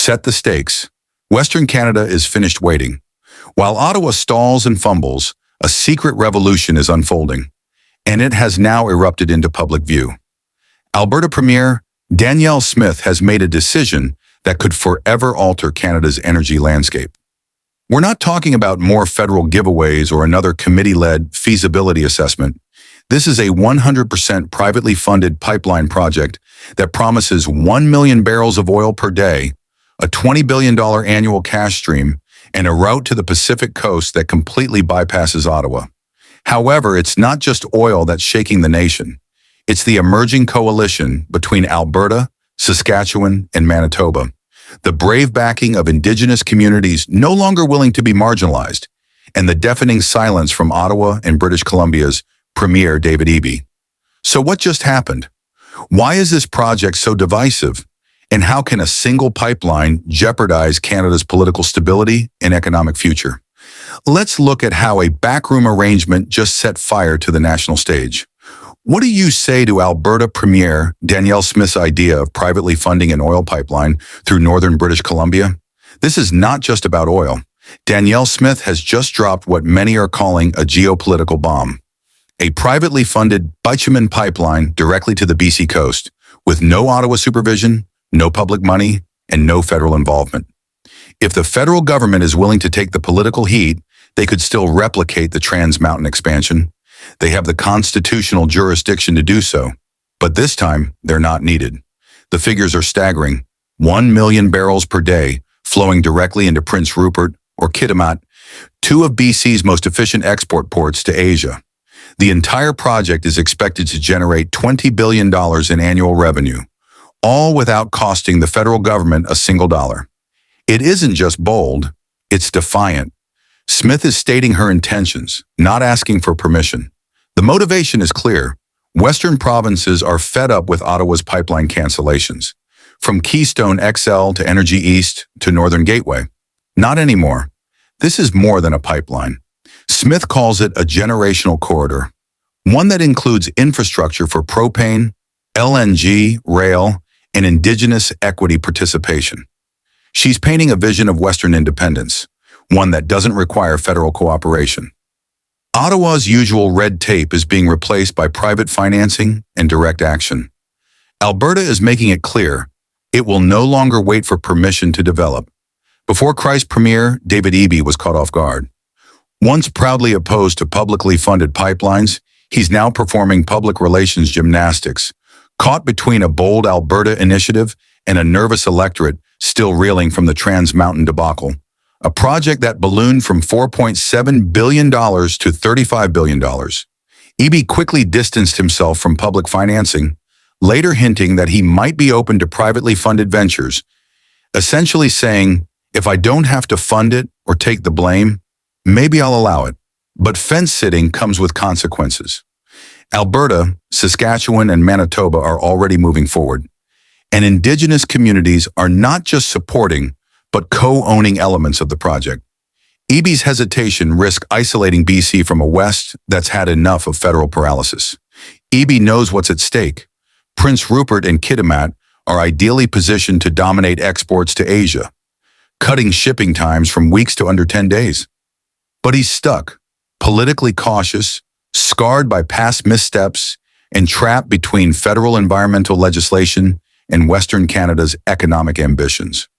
Set the stakes. Western Canada is finished waiting. While Ottawa stalls and fumbles, a secret revolution is unfolding, and it has now erupted into public view. Alberta Premier Danielle Smith has made a decision that could forever alter Canada's energy landscape. We're not talking about more federal giveaways or another committee-led feasibility assessment. This is a 100% privately funded pipeline project that promises 1 million barrels of oil per day, a $20 billion annual cash stream, and a route to the Pacific coast that completely bypasses Ottawa. However, it's not just oil that's shaking the nation. It's the emerging coalition between Alberta, Saskatchewan, and Manitoba. The brave backing of Indigenous communities no longer willing to be marginalized, and the deafening silence from Ottawa and British Columbia's Premier David Eby. So what just happened? Why is this project so divisive? And how can a single pipeline jeopardize Canada's political stability and economic future? Let's look at how a backroom arrangement just set fire to the national stage. What do you say to Alberta Premier Danielle Smith's idea of privately funding an oil pipeline through northern British Columbia? This is not just about oil. Danielle Smith has just dropped what many are calling a geopolitical bomb. A privately funded bitumen pipeline directly to the BC coast, with no Ottawa supervision, no public money, and no federal involvement. If the federal government is willing to take the political heat, they could still replicate the Trans Mountain expansion. They have the constitutional jurisdiction to do so, but this time they're not needed. The figures are staggering. 1 million barrels per day flowing directly into Prince Rupert or Kitimat, two of BC's most efficient export ports to Asia. The entire project is expected to generate $20 billion in annual revenue, all without costing the federal government a single dollar. It isn't just bold, it's defiant. Smith is stating her intentions, not asking for permission. The motivation is clear. Western provinces are fed up with Ottawa's pipeline cancellations, from Keystone XL to Energy East to Northern Gateway. Not anymore. This is more than a pipeline. Smith calls it a generational corridor, one that includes infrastructure for propane, LNG, rail, and Indigenous equity participation. She's painting a vision of Western independence, one that doesn't require federal cooperation. Ottawa's usual red tape is being replaced by private financing and direct action. Alberta is making it clear it will no longer wait for permission to develop. Before Christ Premier David Eby was caught off guard. Once proudly opposed to publicly funded pipelines, he's now performing public relations gymnastics, caught between a bold Alberta initiative and a nervous electorate still reeling from the Trans Mountain debacle. A project that ballooned from $4.7 billion to $35 billion. Eby quickly distanced himself from public financing, later hinting that he might be open to privately funded ventures, essentially saying, if I don't have to fund it or take the blame, maybe I'll allow it. But fence-sitting comes with consequences. Alberta, Saskatchewan, and Manitoba are already moving forward, and Indigenous communities are not just supporting, but co-owning elements of the project. Eby's hesitation risks isolating BC from a West that's had enough of federal paralysis. Eby knows what's at stake. Prince Rupert and Kitimat are ideally positioned to dominate exports to Asia, cutting shipping times from weeks to under 10 days. But he's stuck, politically cautious, scarred by past missteps, and trapped between federal environmental legislation and Western Canada's economic ambitions.